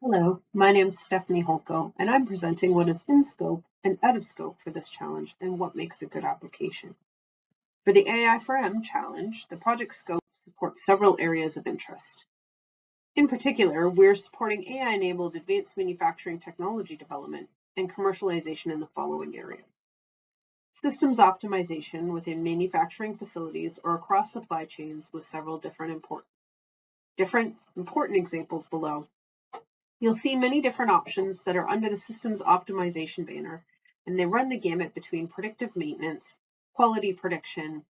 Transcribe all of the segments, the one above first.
Hello, my name is Stephanie Holko, and I'm presenting what is in scope and out of scope for this challenge and what makes a good application. For the AI for M challenge, the project scope supports several areas of interest. In particular, we're supporting AI-enabled advanced manufacturing technology development and commercialization in the following areas. Systems optimization within manufacturing facilities or across supply chains with several different important examples below. You'll see many different options that are under the systems optimization banner, and they run the gamut between predictive maintenance, quality prediction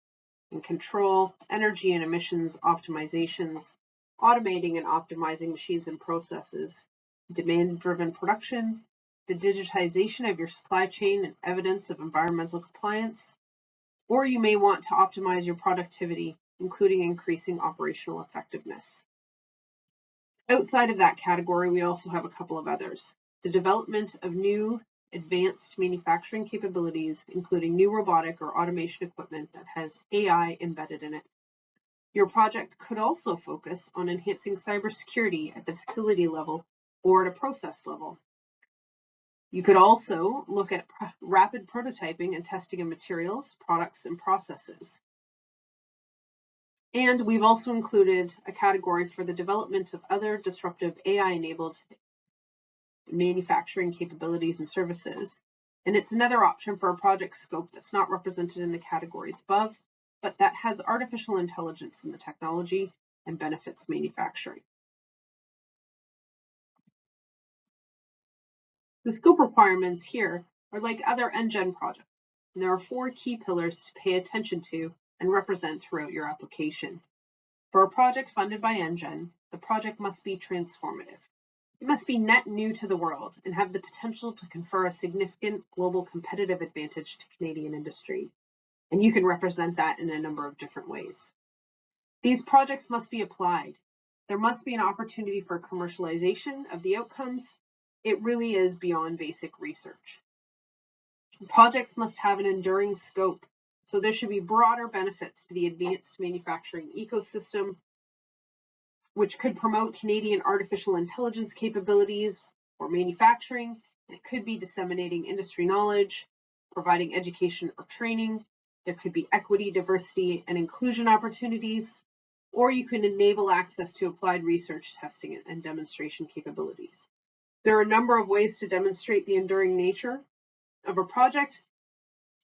and control, energy and emissions optimizations, automating and optimizing machines and processes, demand-driven production, the digitization of your supply chain and evidence of environmental compliance, or you may want to optimize your productivity, including increasing operational effectiveness. Outside of that category, we also have a couple of others. The development of new advanced manufacturing capabilities, including new robotic or automation equipment that has AI embedded in it. Your project could also focus on enhancing cybersecurity at the facility level or at a process level. You could also look at rapid prototyping and testing of materials, products, and processes. And we've also included a category for the development of other disruptive AI-enabled manufacturing capabilities and services. And it's another option for a project scope that's not represented in the categories above, but that has artificial intelligence in the technology and benefits manufacturing. The scope requirements here are like other NGen projects, and there are 4 key pillars to pay attention to and represent throughout your application. For a project funded by NGen, the project must be transformative. It must be net new to the world and have the potential to confer a significant global competitive advantage to Canadian industry. And you can represent that in a number of different ways. These projects must be applied. There must be an opportunity for commercialization of the outcomes. It really is beyond basic research. Projects must have an enduring scope. So there should be broader benefits to the advanced manufacturing ecosystem, which could promote Canadian artificial intelligence capabilities or manufacturing. It could be disseminating industry knowledge, providing education or training. There could be equity, diversity, and inclusion opportunities, or you can enable access to applied research, testing, and demonstration capabilities. There are a number of ways to demonstrate the enduring nature of a project,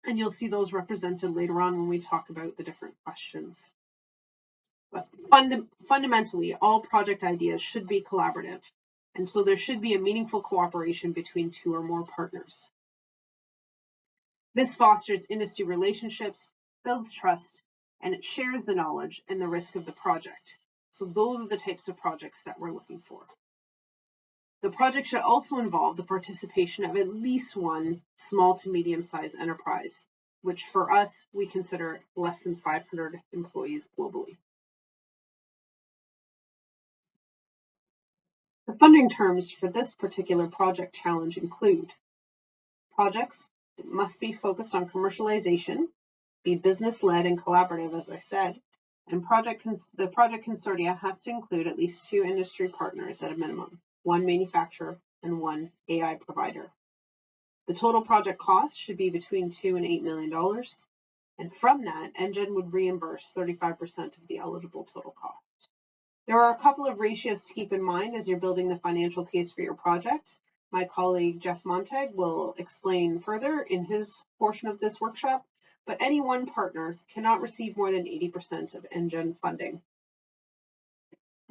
and you'll see those represented later on when we talk about the different questions. But fundamentally, all project ideas should be collaborative, and so there should be a meaningful cooperation between 2 or more partners. This fosters industry relationships, builds trust, and it shares the knowledge and the risk of the project. So those are the types of projects that we're looking for. The project should also involve the participation of at least one small to medium-sized enterprise, which for us, we consider less than 500 employees globally. The funding terms for this particular project challenge include projects that must be focused on commercialization, be business-led and collaborative, as I said, and the project consortia has to include at least 2 industry partners at a minimum, 1 manufacturer and 1 AI provider. The total project cost should be between $2 and $8 million, and from that, NGen would reimburse 35% of the eligible total cost. There are a couple of ratios to keep in mind as you're building the financial case for your project. My colleague Jeff Montag will explain further in his portion of this workshop, but any one partner cannot receive more than 80% of NGen funding.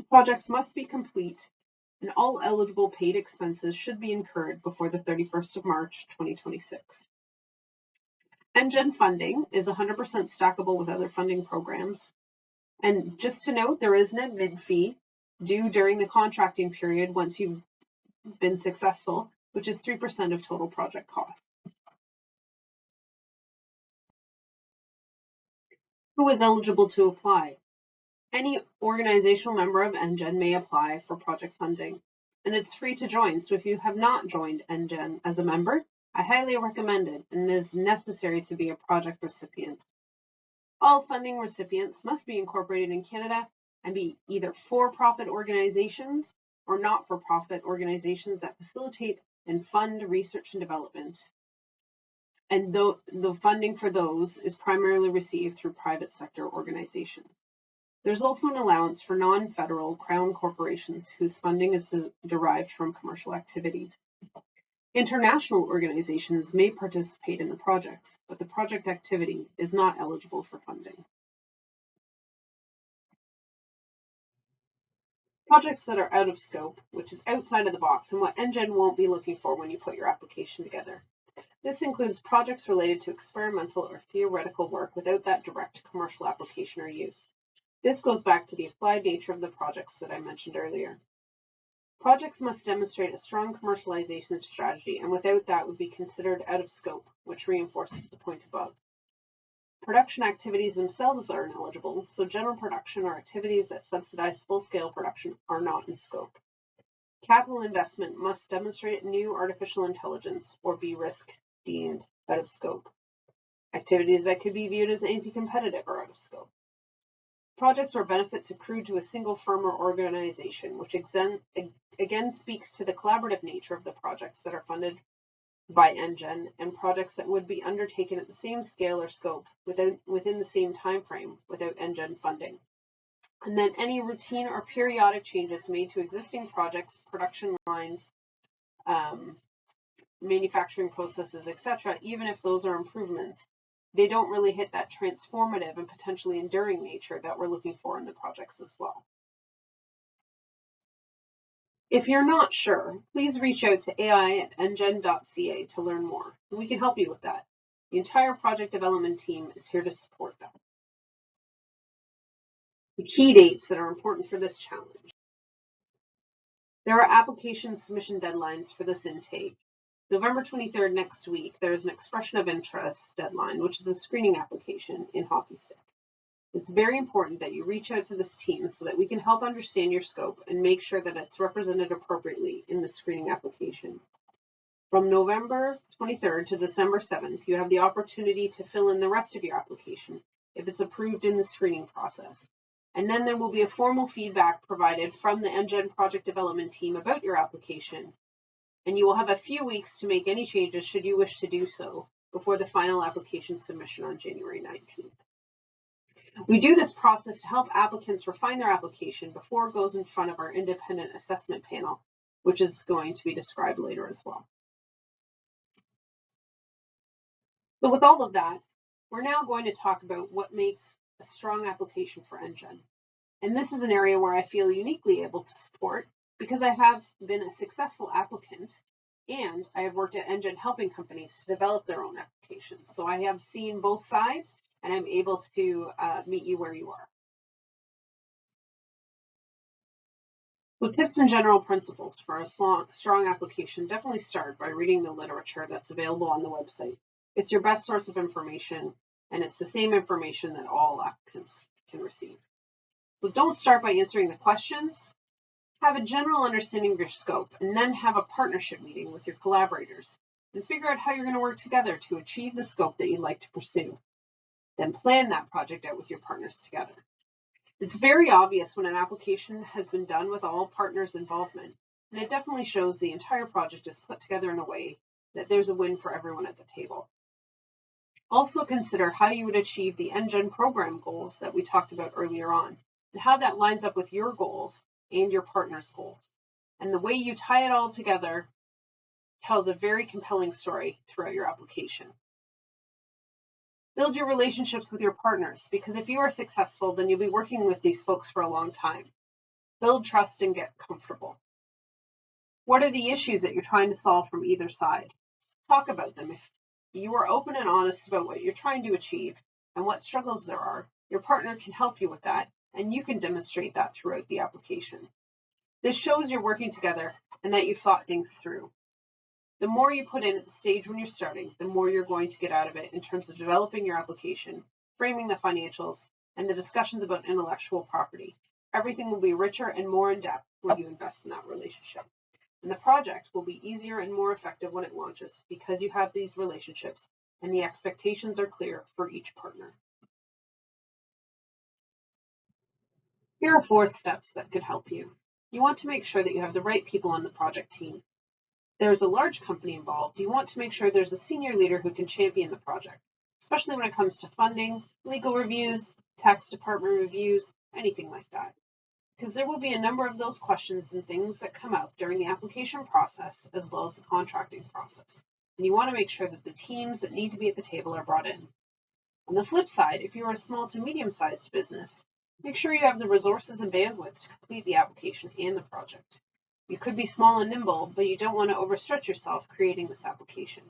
Projects must be complete, and all eligible paid expenses should be incurred before the 31st of March, 2026. NGen funding is 100% stackable with other funding programs. And just to note, there is an admin fee due during the contracting period once you've been successful, which is 3% of total project cost. Who is eligible to apply? Any organizational member of NGen may apply for project funding, and it's free to join. So if you have not joined NGen as a member, I highly recommend it, and it is necessary to be a project recipient. All funding recipients must be incorporated in Canada and be either for-profit organizations or not-for-profit organizations that facilitate and fund research and development. And the funding for those is primarily received through private sector organizations. There's also an allowance for non-federal crown corporations whose funding is derived from commercial activities. International organizations may participate in the projects, but the project activity is not eligible for funding. Projects that are out of scope, which is outside of the box and what NGen won't be looking for when you put your application together. This includes projects related to experimental or theoretical work without that direct commercial application or use. This goes back to the applied nature of the projects that I mentioned earlier. Projects must demonstrate a strong commercialization strategy, and without that would be considered out of scope, which reinforces the point above. Production activities themselves are ineligible, so general production or activities that subsidize full-scale production are not in scope. Capital investment must demonstrate new artificial intelligence or be risk deemed out of scope. Activities that could be viewed as anti-competitive are out of scope. Projects where benefits accrue to a single firm or organization, which again speaks to the collaborative nature of the projects that are funded by NGen, and projects that would be undertaken at the same scale or scope within the same time frame without NGen funding. And then any routine or periodic changes made to existing projects, production lines, manufacturing processes, etc., even if those are improvements, they don't really hit that transformative and potentially enduring nature that we're looking for in the projects as well. If you're not sure, please reach out to ai@ngen.ca to learn more, and we can help you with that. The entire project development team is here to support that. The key dates that are important for this challenge. There are application submission deadlines for this intake. November 23rd, next week, there is an expression of interest deadline, which is a screening application in hockey stick. It's very important that you reach out to this team so that we can help understand your scope and make sure that it's represented appropriately in the screening application. From November 23rd to December 7th, you have the opportunity to fill in the rest of your application if it's approved in the screening process. And then there will be a formal feedback provided from the NGen project development team about your application. And you will have a few weeks to make any changes should you wish to do so before the final application submission on January 19th. We do this process to help applicants refine their application before it goes in front of our independent assessment panel, which is going to be described later as well. So with all of that, we're now going to talk about what makes a strong application for NGen. And this is an area where I feel uniquely able to support because I have been a successful applicant and I have worked at NGen helping companies to develop their own applications. So I have seen both sides and I'm able to meet you where you are. So tips and general principles for a strong application, definitely start by reading the literature that's available on the website. It's your best source of information and it's the same information that all applicants can receive. So don't start by answering the questions. Have a general understanding of your scope and then have a partnership meeting with your collaborators and figure out how you're going to work together to achieve the scope that you'd like to pursue. Then plan that project out with your partners together. It's very obvious when an application has been done with all partners' involvement, and it definitely shows the entire project is put together in a way that there's a win for everyone at the table. Also consider how you would achieve the NGen program goals that we talked about earlier on, and how that lines up with your goals and your partner's goals. And the way you tie it all together tells a very compelling story throughout your application. Build your relationships with your partners, because if you are successful, then you'll be working with these folks for a long time. Build trust and get comfortable. What are the issues that you're trying to solve from either side? Talk about them. If you are open and honest about what you're trying to achieve and what struggles there are, your partner can help you with that, and you can demonstrate that throughout the application. This shows you're working together and that you've thought things through. The more you put in at the stage when you're starting, the more you're going to get out of it in terms of developing your application, framing the financials, and the discussions about intellectual property. Everything will be richer and more in depth when you invest in that relationship. And the project will be easier and more effective when it launches because you have these relationships and the expectations are clear for each partner. Here are 4 steps that could help you. you want to make sure that you have the right people on the project team. If there's a large company involved, you want to make sure there's a senior leader who can champion the project, especially when it comes to funding, legal reviews, tax department reviews, anything like that. Because there will be a number of those questions and things that come up during the application process as well as the contracting process. And you want to make sure that the teams that need to be at the table are brought in. On the flip side, if you're a small to medium-sized business, make sure you have the resources and bandwidth to complete the application and the project. You could be small and nimble, but you don't want to overstretch yourself creating this application.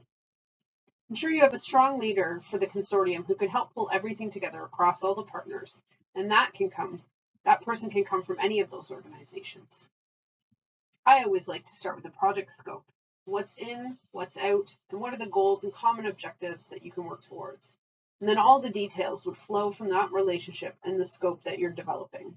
Ensure you have a strong leader for the consortium who can help pull everything together across all the partners, and that person can come from any of those organizations. I always like to start with the project scope. What's in, what's out, and what are the goals and common objectives that you can work towards. And then all the details would flow from that relationship and the scope that you're developing.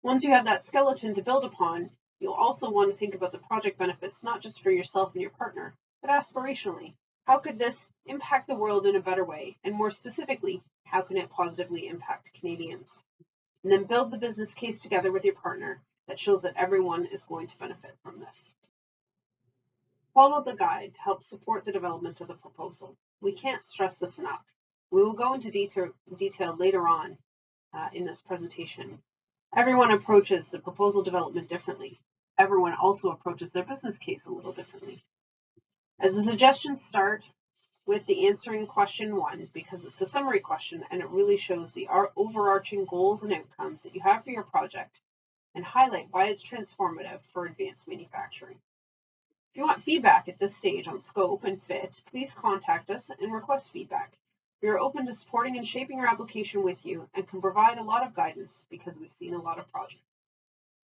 Once you have that skeleton to build upon, you'll also want to think about the project benefits, not just for yourself and your partner, but aspirationally. How could this impact the world in a better way? And more specifically, how can it positively impact Canadians? And then build the business case together with your partner that shows that everyone is going to benefit from this. Follow the guide to help support the development of the proposal. We can't stress this enough. We will go into detail later on in this presentation. Everyone approaches the proposal development differently. Everyone also approaches their business case a little differently. As a suggestion, start with the answering question 1 because it's a summary question and it really shows the overarching goals and outcomes that you have for your project and highlight why it's transformative for advanced manufacturing. If you want feedback at this stage on scope and fit, please contact us and request feedback. We are open to supporting and shaping your application with you and can provide a lot of guidance because we've seen a lot of projects.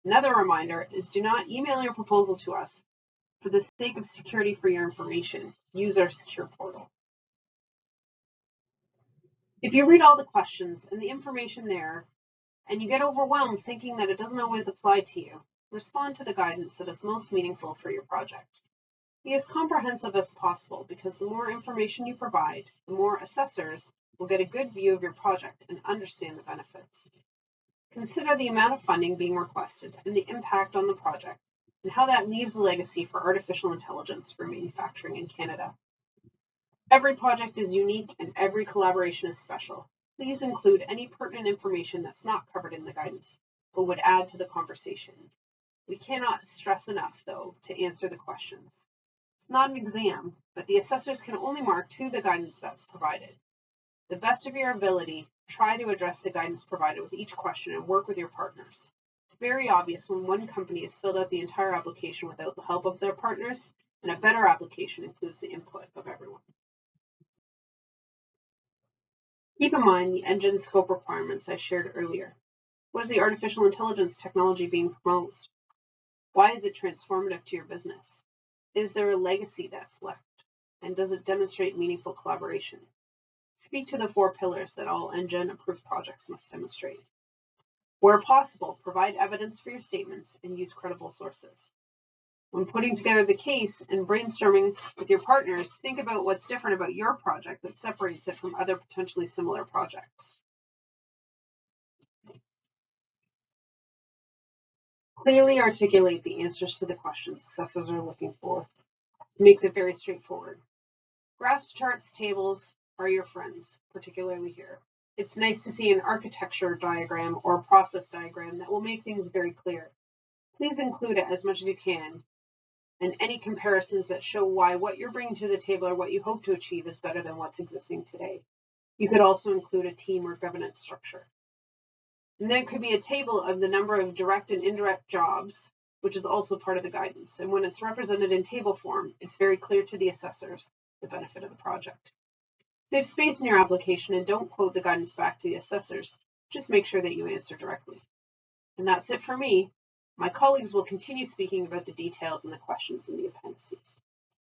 Another reminder is do not email your proposal to us. For the sake of security for your information, use our secure portal. If you read all the questions and the information there, and you get overwhelmed thinking that it doesn't always apply to you, respond to the guidance that is most meaningful for your project. Be as comprehensive as possible because the more information you provide, the more assessors will get a good view of your project and understand the benefits. Consider the amount of funding being requested and the impact on the project and how that leaves a legacy for artificial intelligence for manufacturing in Canada. Every project is unique and every collaboration is special. Please include any pertinent information that's not covered in the guidance, but would add to the conversation. We cannot stress enough, though, to answer the questions. It's not an exam, but the assessors can only mark to the guidance that's provided. The best of your ability, try to address the guidance provided with each question and work with your partners. It's very obvious when one company has filled out the entire application without the help of their partners, and a better application includes the input of everyone. Keep in mind the engine scope requirements I shared earlier. What is the artificial intelligence technology being proposed? Why is it transformative to your business? Is there a legacy that's left? And does it demonstrate meaningful collaboration? Speak to the 4 pillars that all NGEN approved projects must demonstrate. Where possible, provide evidence for your statements and use credible sources. When putting together the case and brainstorming with your partners, think about what's different about your project that separates it from other potentially similar projects. Clearly articulate the answers to the questions assessors are looking for. This makes it very straightforward. Graphs, charts, tables are your friends, particularly here. It's nice to see an architecture diagram or a process diagram that will make things very clear. Please include it as much as you can, and any comparisons that show why what you're bringing to the table or what you hope to achieve is better than what's existing today. You could also include a team or governance structure. And there could be a table of the number of direct and indirect jobs, which is also part of the guidance. And when it's represented in table form, it's very clear to the assessors the benefit of the project. Save space in your application and don't quote the guidance back to the assessors. Just make sure that you answer directly. And that's it for me. My colleagues will continue speaking about the details and the questions in the appendices.